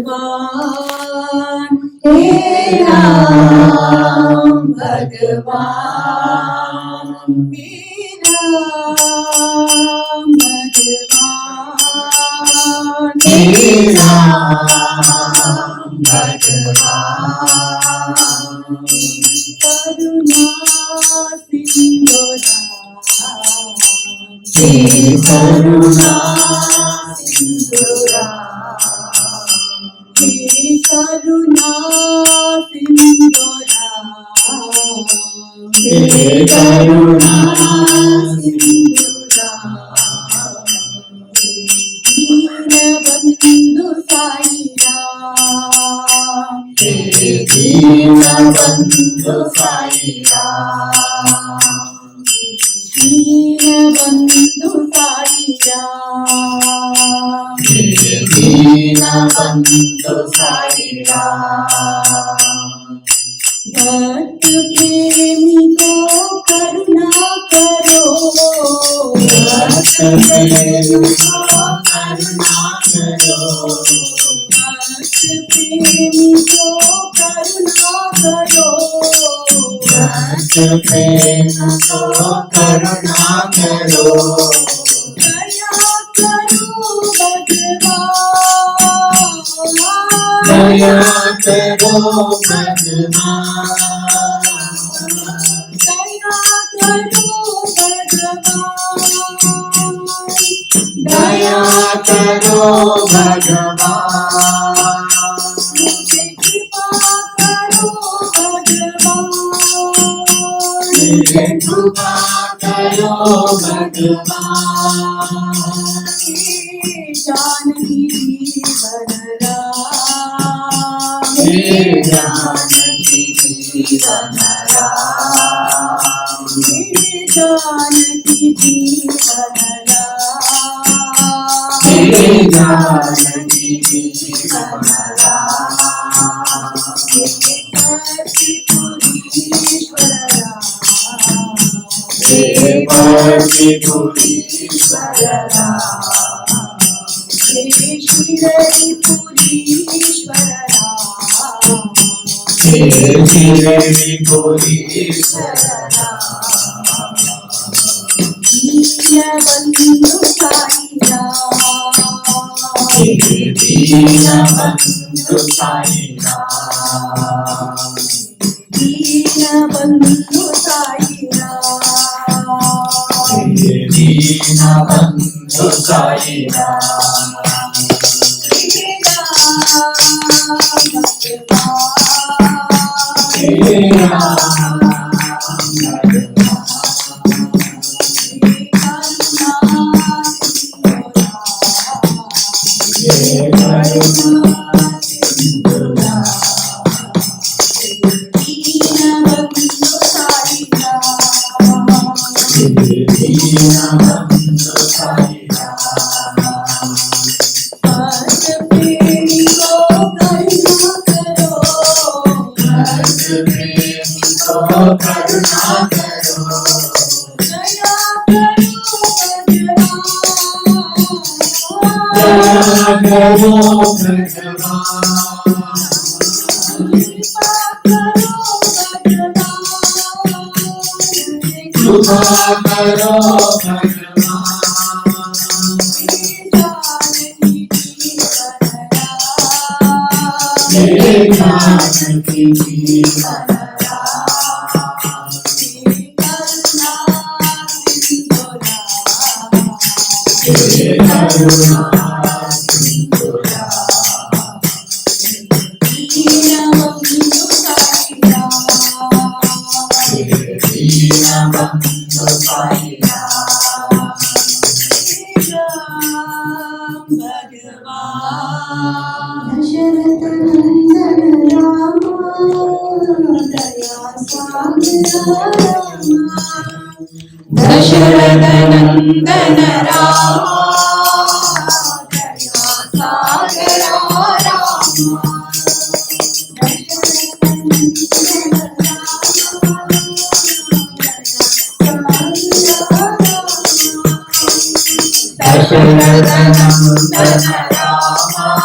भगवान हे राम भगवान हे राम भगवान हे राम भगवान करुणा सिंधु करुणा सिंधु करुणा सिंधु करुणा सिंधु दीनबंधु साई राम दीनबंधु साई राम दीनबंधु साई राम दीनबंधु साई राम भक्त प्रेमी को करुणा करो भक्त प्रेमी को करुणा करो भक्त प्रेमी को करुणा करो भक्त प्रेमी को करुणा करो दया करो भगवान दया करो भगवान दया करो भगवान दया करो भगवान मुझे कृपा करो भगवान मुझे कृपा करो भगवान जानकी जीवन राम जानकी जीवन राम जानकी जीवन राम जानकी जीवन राम परमेश्वर राम परमेश्वर राम शिरडीपुरीश्वर राम शिरडीपुरीश्वर राम दीनबंधु साई राम दीनबंधु साई राम दीनबंधु साई राम दीनबंधु साई राम दशरथ नंदन राम दया सागर राम दशरथ नंदन राम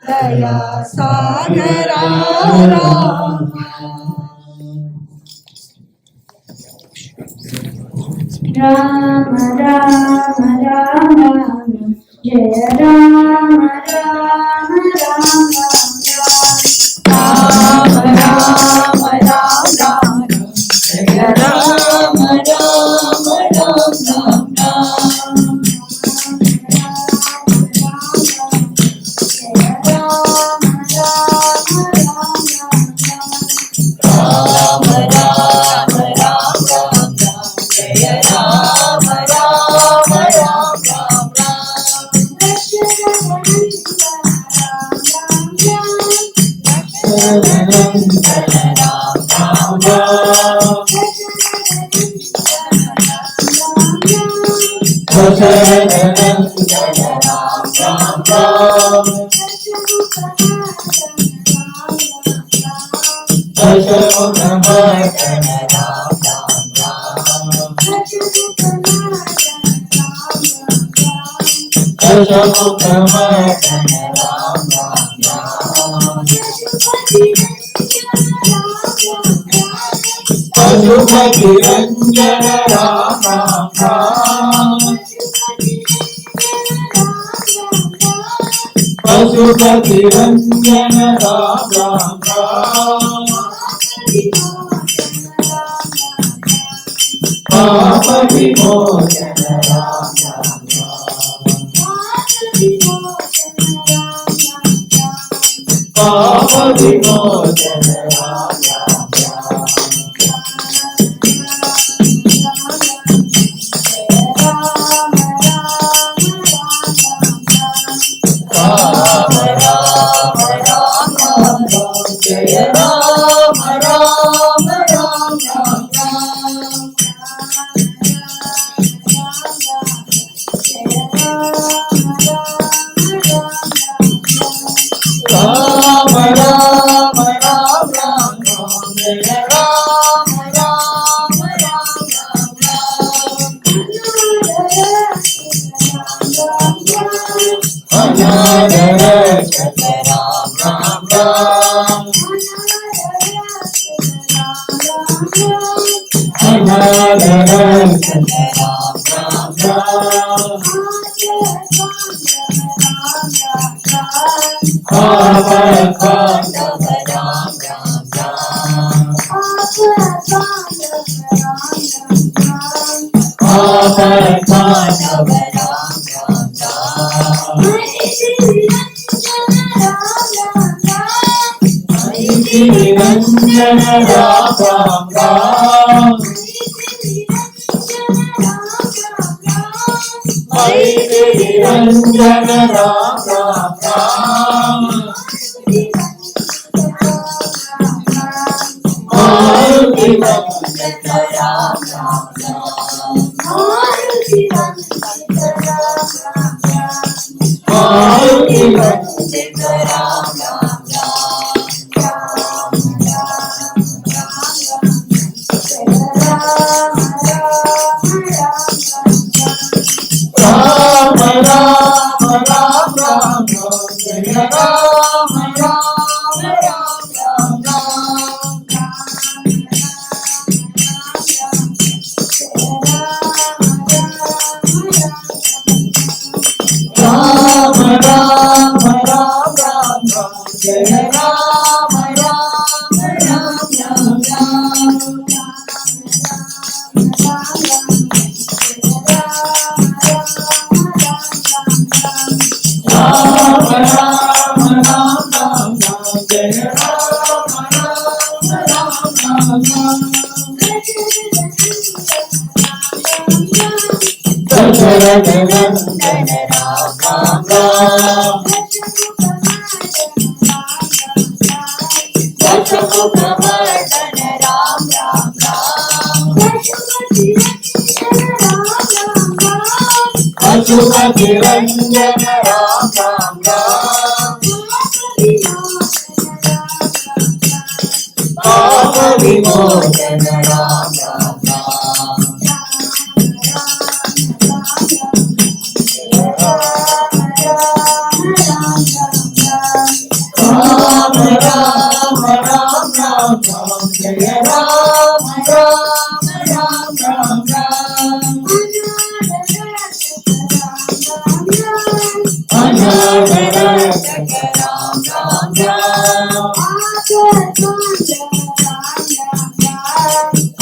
दया सागरा राम राम राम राम जय राम राम राम राम राम राम राम जय राम राम राम पशुपति रंजन राम राम पशुपति रंजन राम राम राम पाप विमोचन राम राम पाप विमोचन राम राम राम राम राम राम जय राम राम राम राम राम राम राम राम जय राम राम राम अनाथ रक्षक राम राम राम अनाथ रक्षक राम राम राम आपद बांधव राम राम राम आपद बांधव राम राम राम निरंजन राम राम राम निरंजन राम राम राम मारुति वंदित राम राम राम मारुति वंदित राम राम राम राम राम राम जय राम राम राम राम राम राम राम राम जय राम राम राम राम राम राम जय राम राम राम दशरथ नंदन राम राम राम दशमुख मर्दन राम राम राम पशुपति रंजन राम राम राम पाप विमोचन राम राम राम राम राम राम राम जय राम राम राम राम अनाथ रक्षक राम राम राम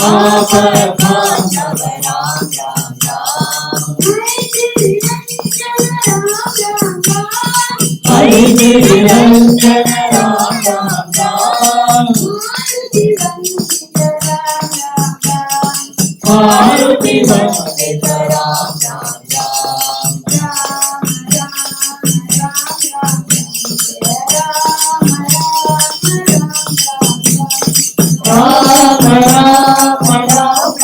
आपद बांधव राम राम राम निरंजन राम राम राम मारुति वंदित राम राम राम राम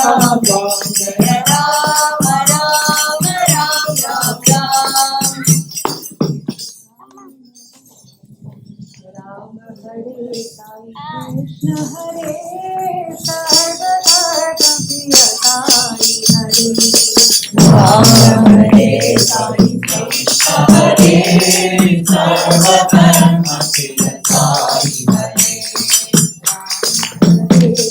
राम राम जय राम राम राम राम राम हरे साई कृष्ण हरे सर्वदा प्रिय साई हरे राम हरे साई कृष्ण हरे सर्वधर्म प्रिय साई हरे राम हरे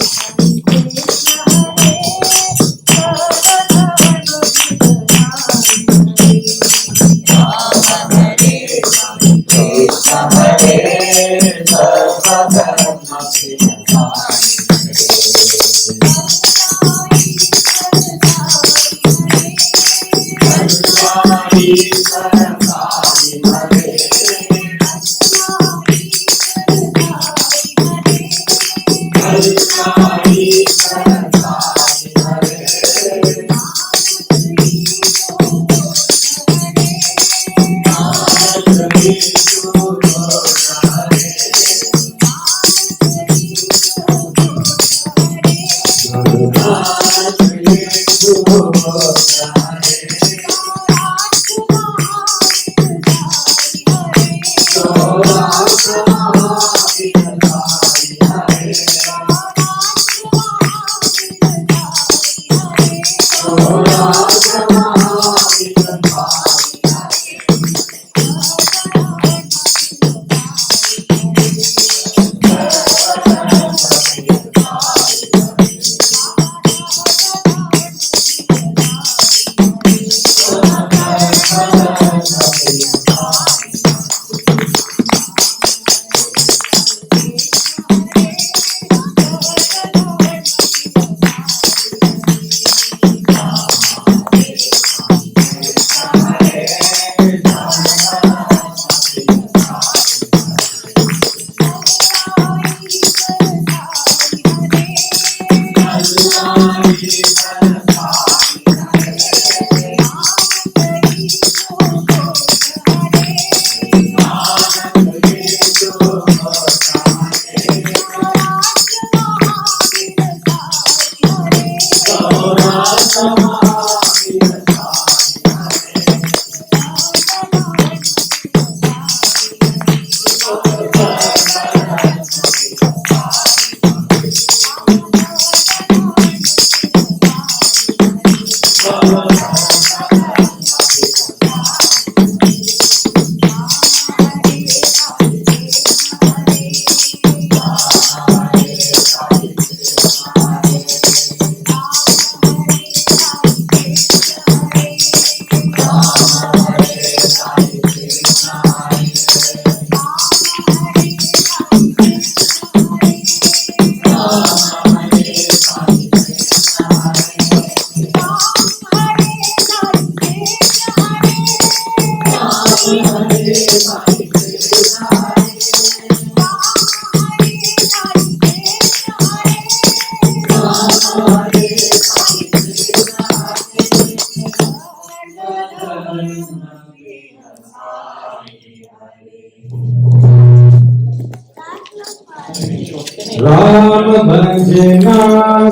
राम भजना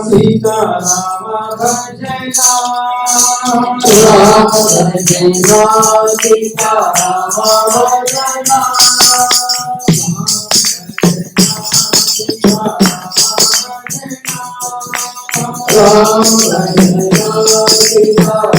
सीता राम भजना राम भजना सीता राम भजना राम भजना सीता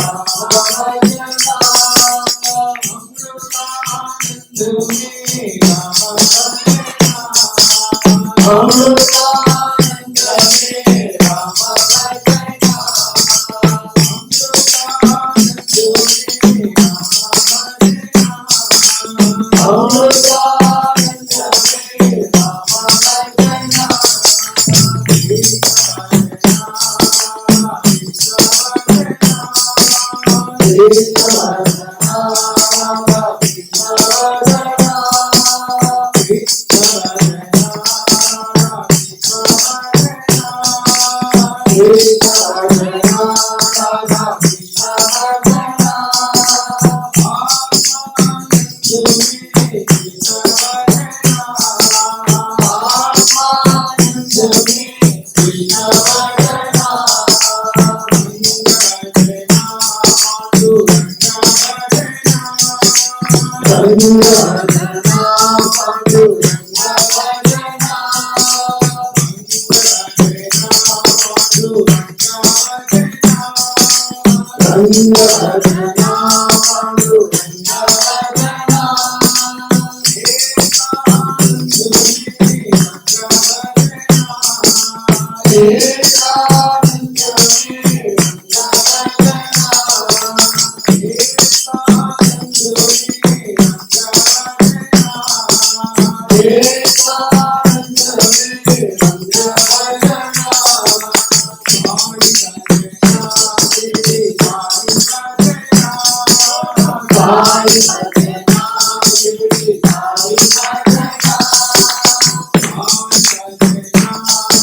शिरडी साई भजना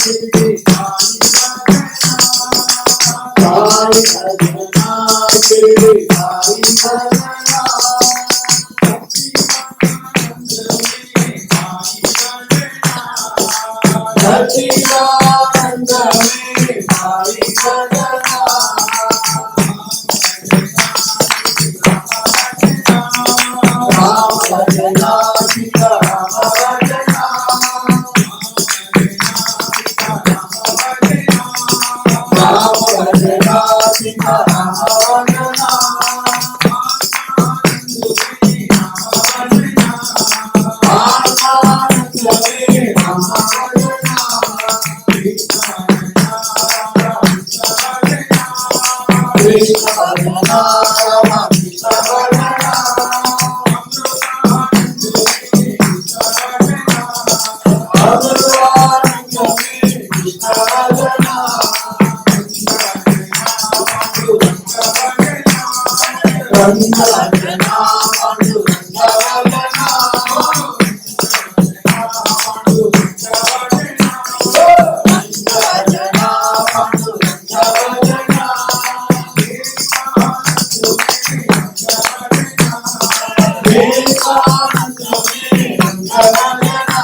शिरडी साई भजना शिरडी साई भजना सच्चिदानंद में साई भजना राम भजना सीता राम भजना राम भजना सीता राम भजना आनंद में राम भजना कृष्ण भजना राम कृष्ण भजना अमृतानंद में कृष्ण भजना रंग भजना पांडुरंग भजना रंग भजना पांडुरंग भजना विवेकानंद में रंग भजना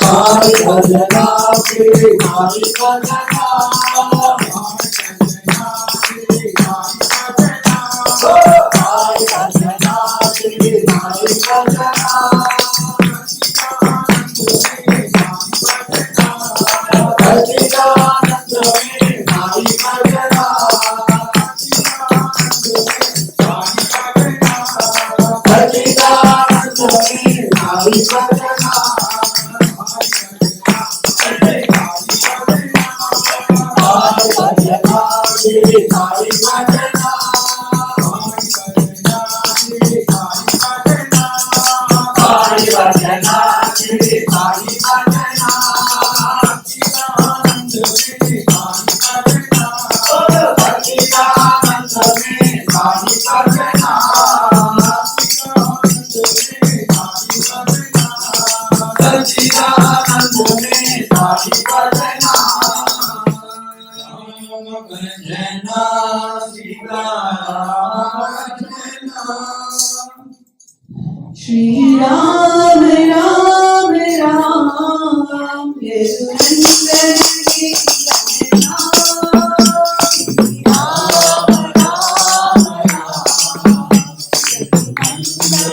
साई भजना श्री साई भजना साई भजना श्री साई भजना सच्चिदानंद में साई भजना सच्चिदानंद में साई भजना साई भजना श्री साई भजना साई भजना श्री साई भजना सच्चिदानंद में साई भजना सच्चिदानंद में साई भजना भजना सीता भजना श्री राम राम राम यदुनंदन की भजना श्री राम राम राम यदुनंदन की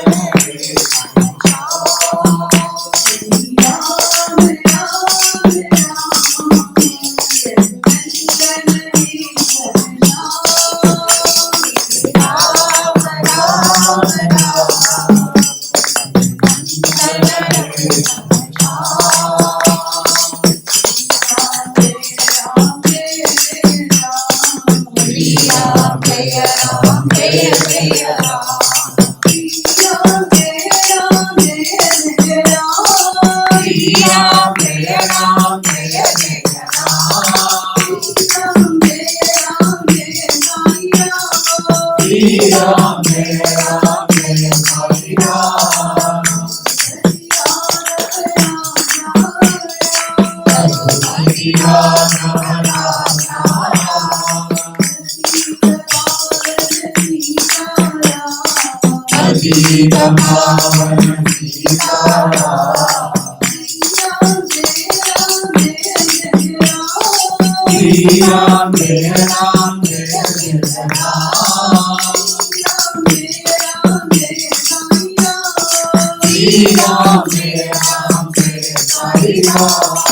भजना श्री राम राम राम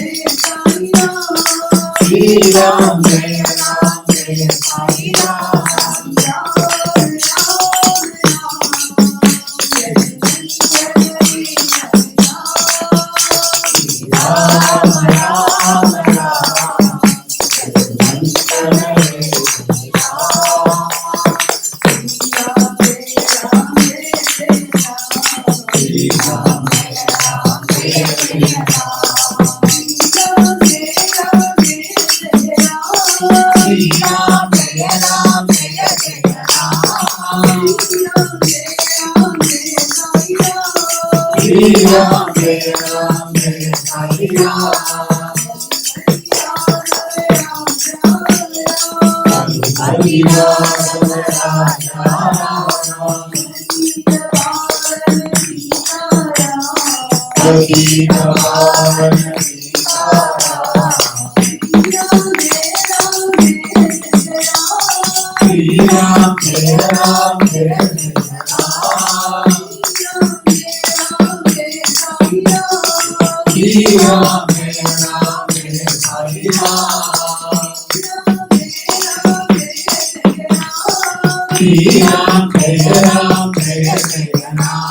यदुनंदन की भजना श्री राम राम राम राम जय राम जय जय राम श्री राम जय राम जय साई राम हरि राम राजा राम कबीर पावन श्री राम जय राम जय जय राम श्री राम जय राम जय साई राम श्री राम जय राम जय जय राम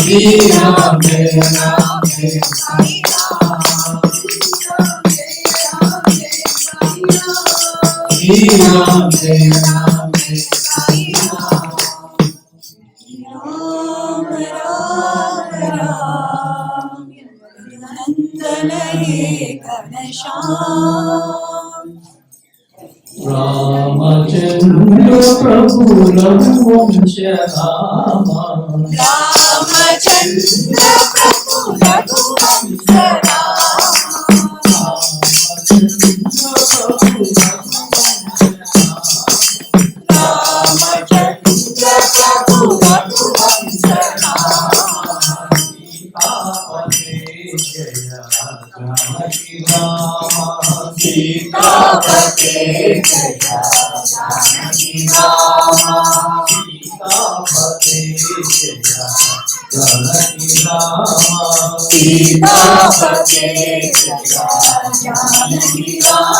श्री राम जय राम जय साई राम श्री राम जय राम जय साई राम राम राम नंदन एक घनश्याम रामचंद्र प्रभु रघुवंश राम रामचंद्र प्रभु रघुवंश राम रामचंद्र प्रभु रघुवंश राम सीतापते जय जानकी राम सीतापते जय जानकी राम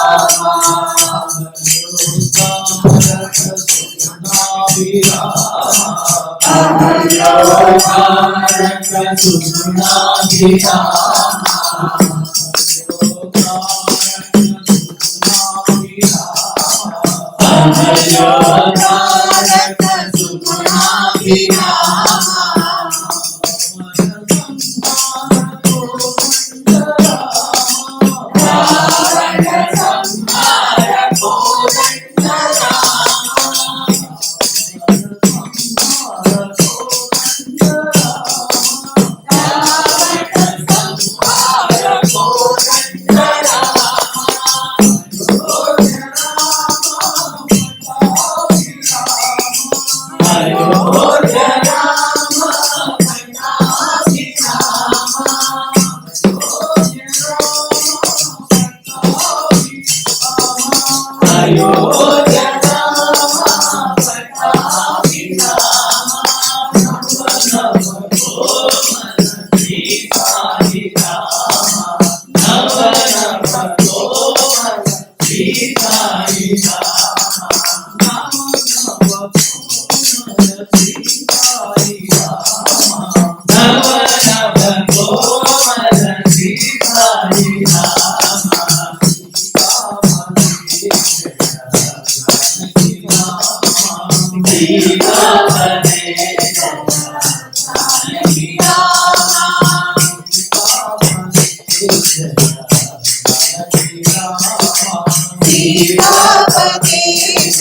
सीतापते जय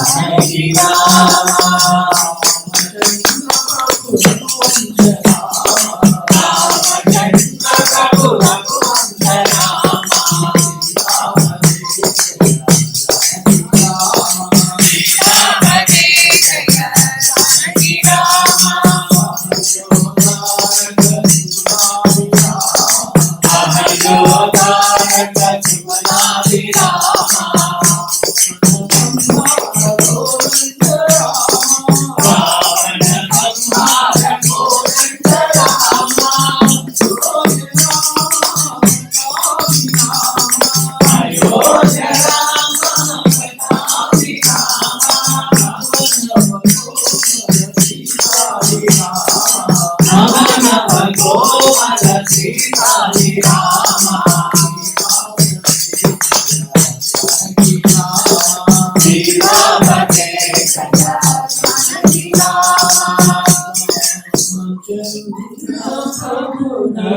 जानकी राम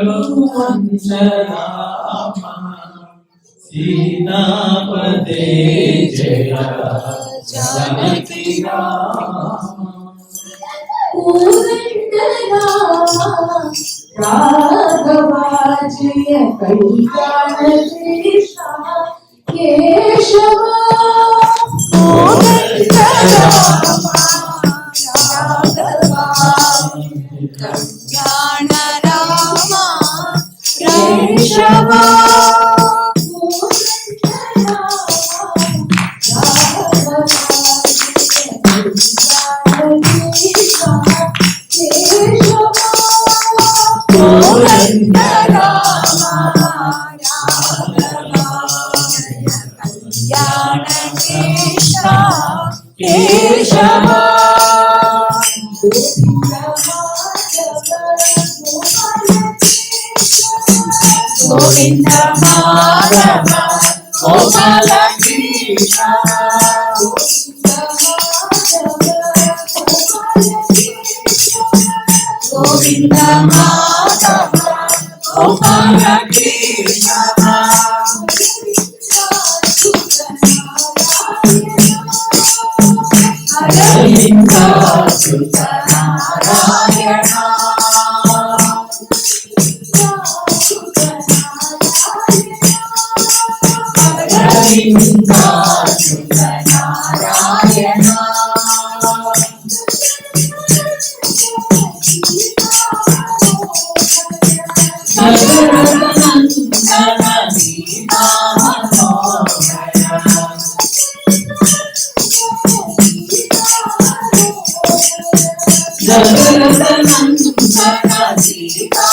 రఘువంశరామ సీతాపతే జయ జానకి రామ రాఘవాజయ కళ్యాణ కృష్ణ కేశవ కళ్యాణ రామ కేశవ గోవింద మాధవ గోపాల కృష్ణ గోవింద మాధవ గోపాల కృష్ణ అరవింద సుత నారాయణ అరవింద సుత నారాయణ జగదందన సీతా జగదందన సీతా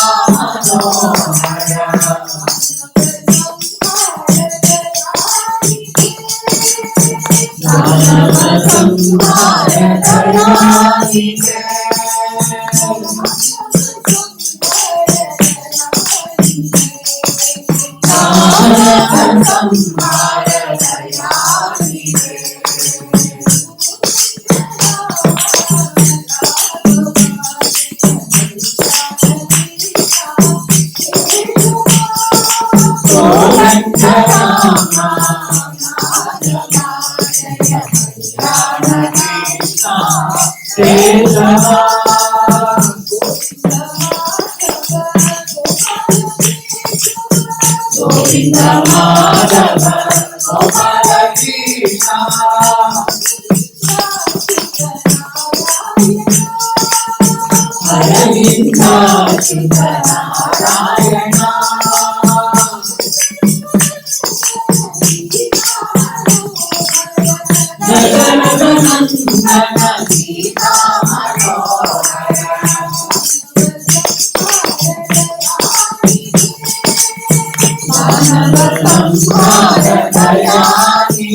దానవ సంహార దయానిధి సంహార దయానిధి గోవింద మాధవ గోపాల కృష్ణ అరవింద సుత నారాయణ జగదందన సీతా దానవ సంహార దయానిధి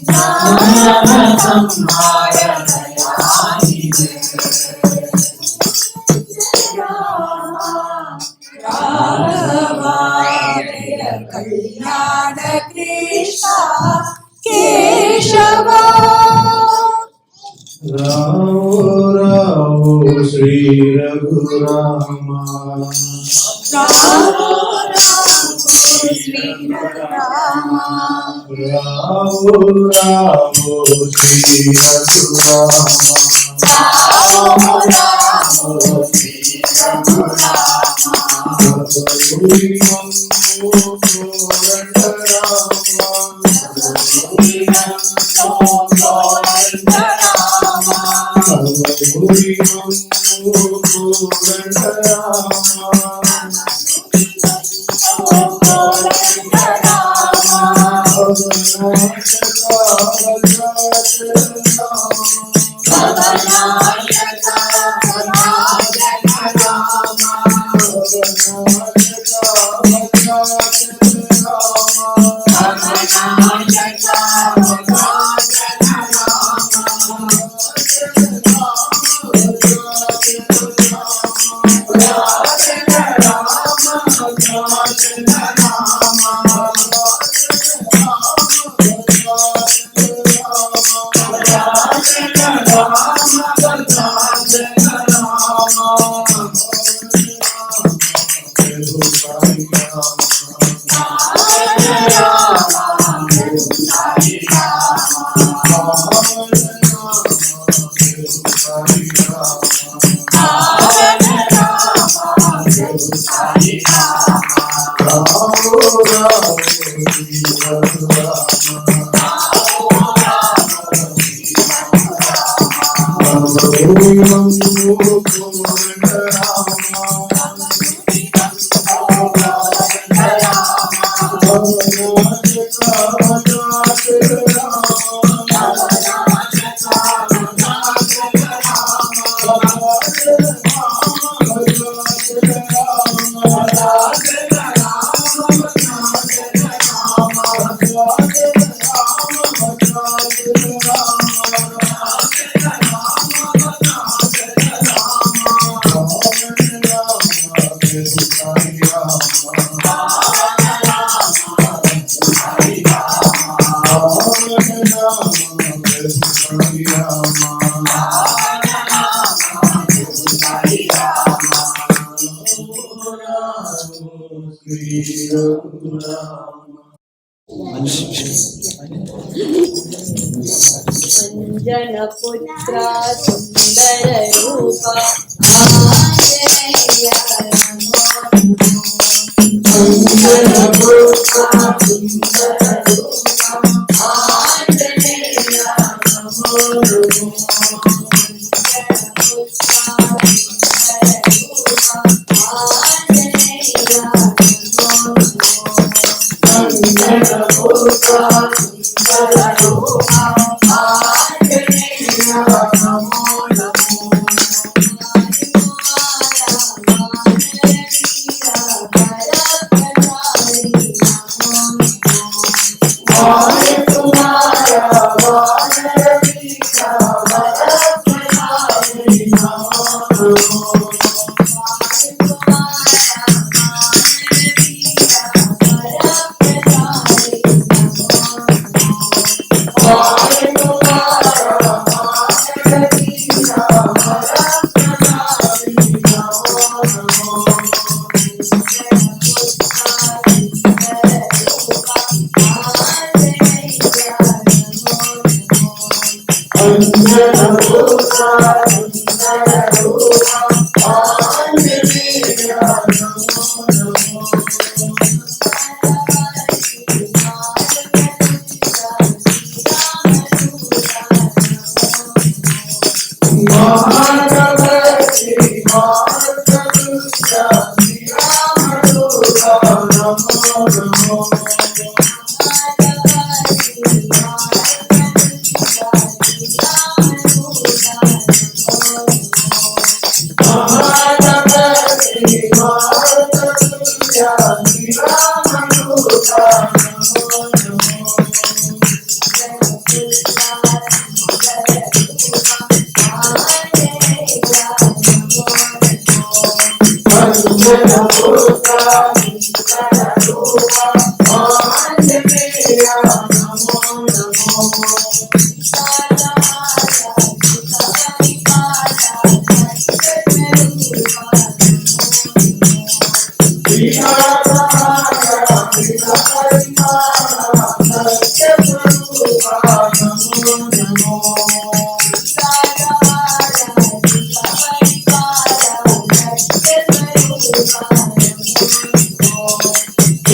దానవ సంహార దయానిధి రాఘవాజయ కళ్యాణ కృష్ణ కేశవ రావో రావో శ్రీ రఘురామ రామ శ్రీ రామ రావో రావో శ్రీ రఘురామ రామ శ్రీ अंजनपुत्र सुंदर रूप आंजनेय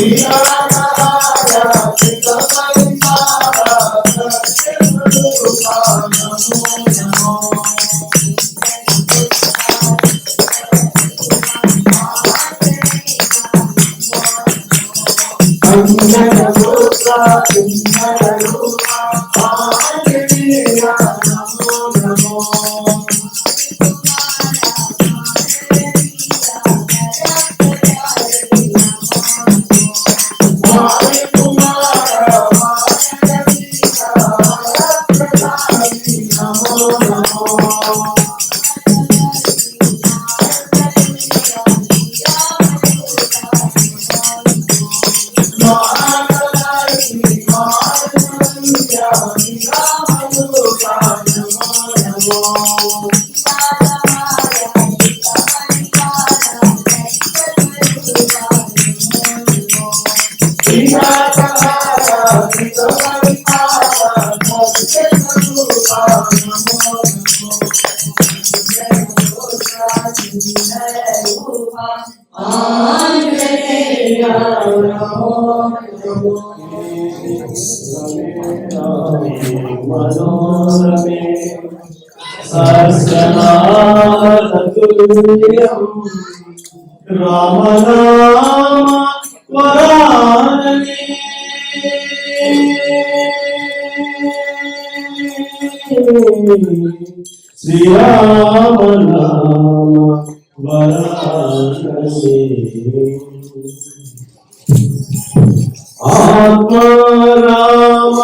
Yeah. సుందర రూప ఆంజనేయ నమో నమో మనోరమే సహస్రనామతుల్యం రామనామ వరాననే శ్రీరామ నామ వరాననే ఆత్మారామ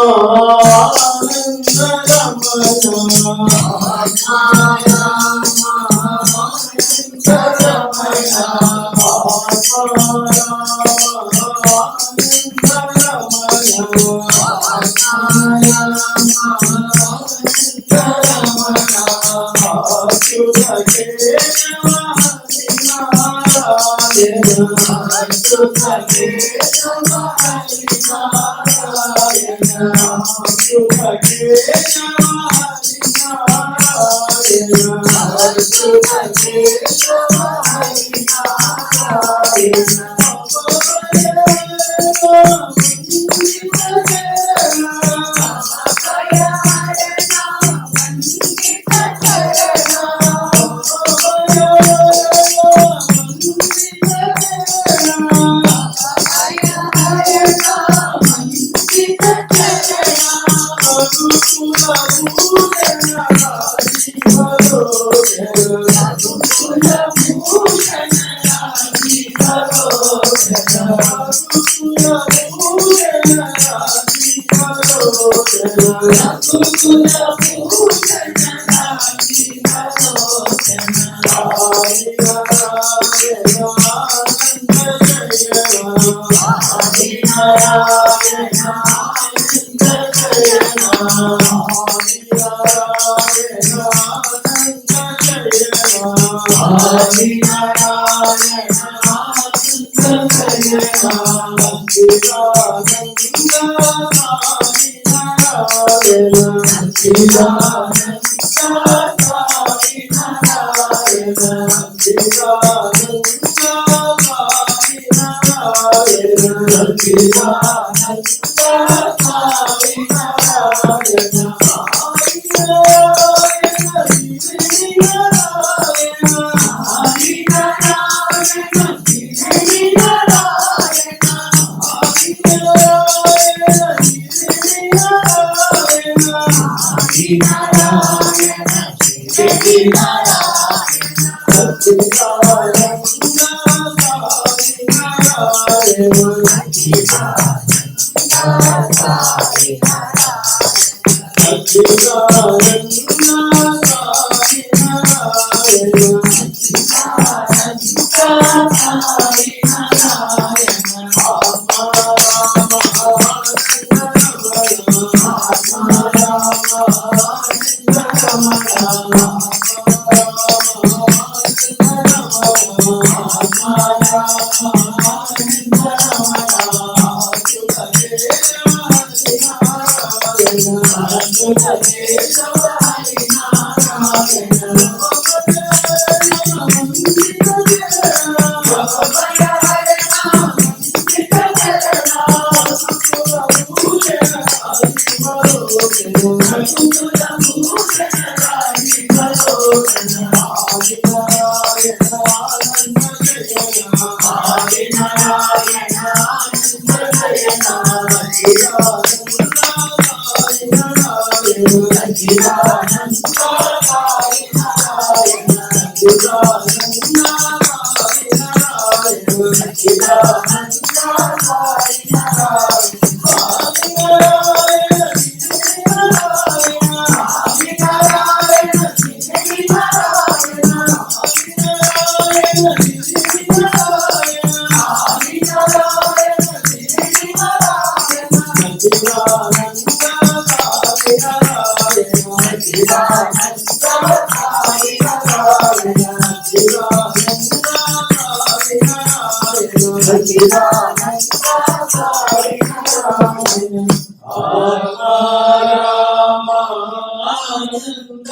ఆనంద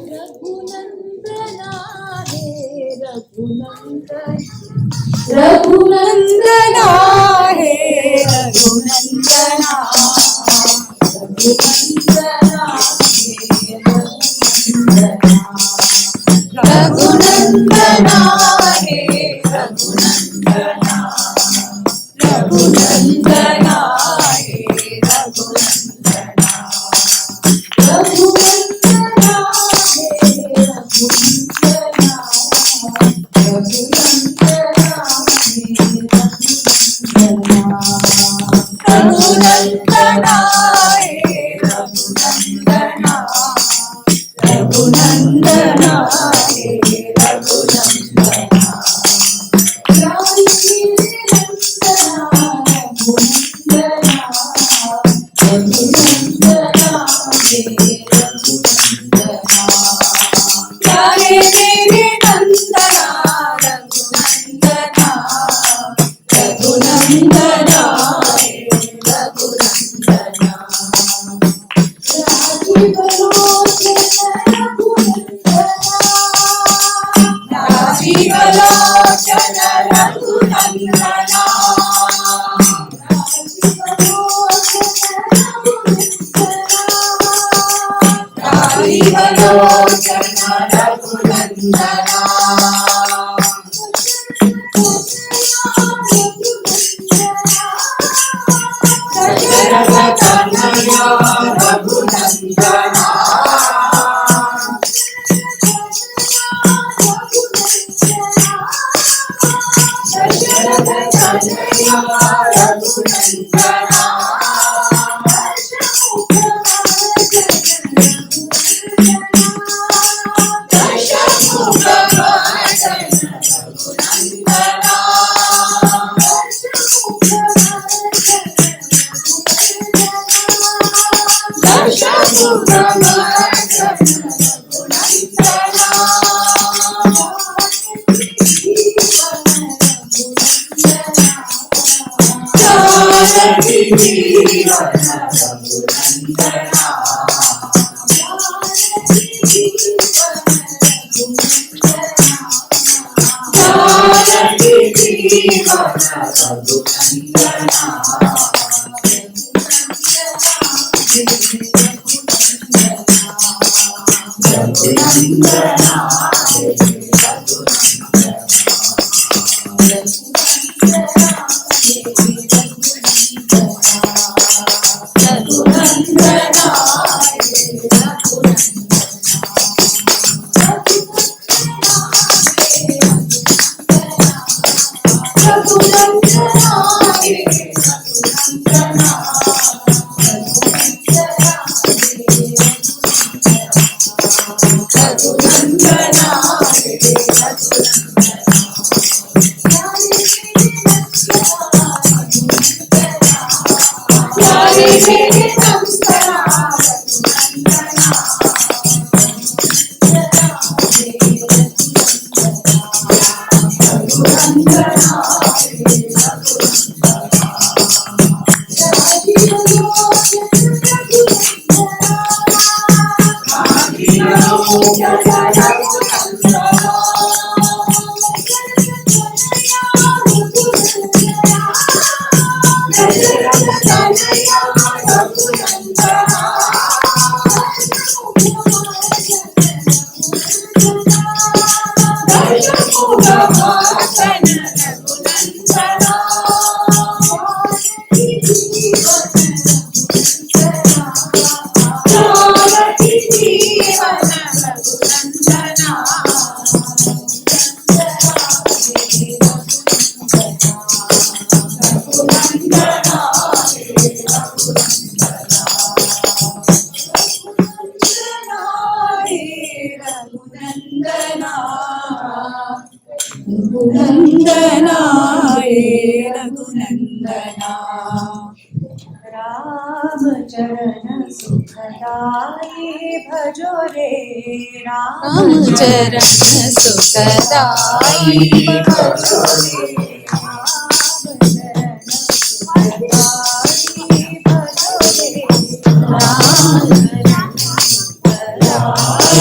रघुनंदना हे रघुनंदन रघुनंदना हे रघुनंदना रघुनंदना रघुनंदना हे रघुनंदना रघुनंदना हे रघुनंदना रघुनंदना हे रघुनंदना रघुनंदना हे रघुनंदना रघुनंदना हे रघुनंदना प्यारे मेरे नंदना रघुनंदना रघुनंदना हे रघुनंदना राजीव लोचन रघुनंदना राजीव लोचन रघुनंदना दशरथ तनया रघुनंदना दशरथ तनया रघुनंदना रघुनंदना राम चरण सुखदाई भजो रे राम चरण सुखदाई भजो रे राम चरण सुखदाई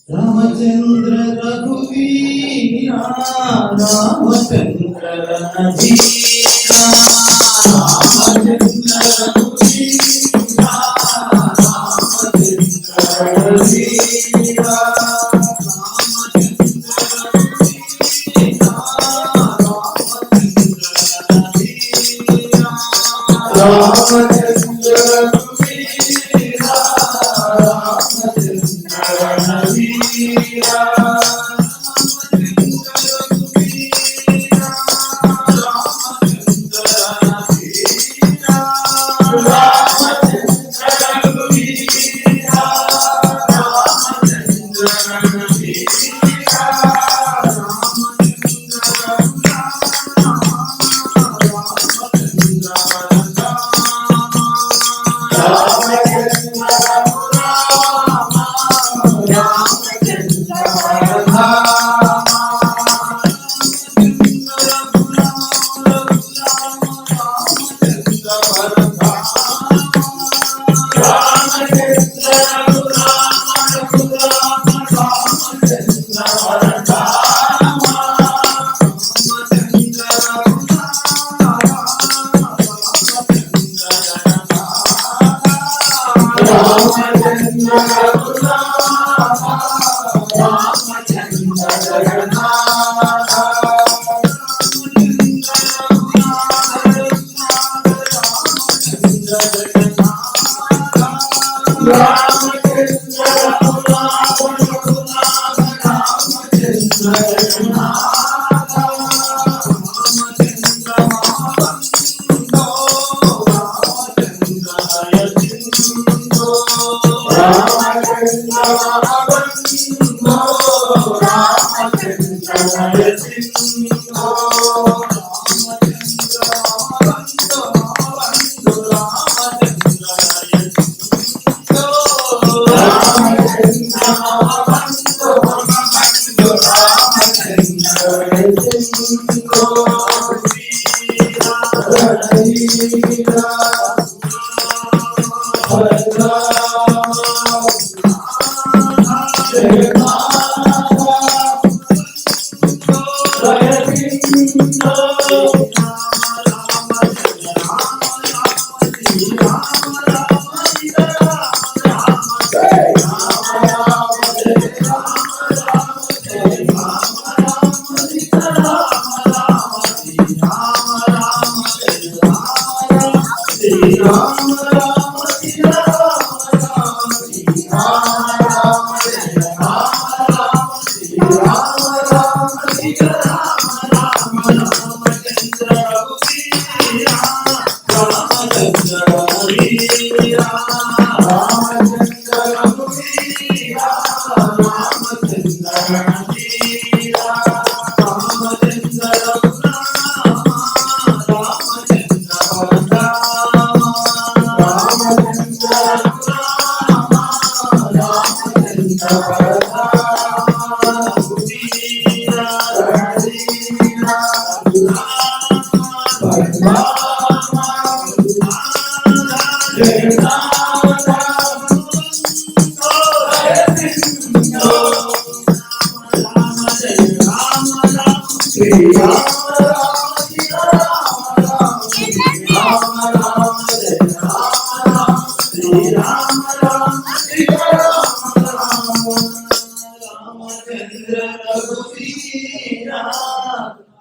रामचंद्र रघुवीरा रामचंद्र रणधीरा रामचंद्र रघुवीरा रामचंद्र रणधीरा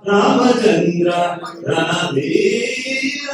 రామచంద్ర రణధీర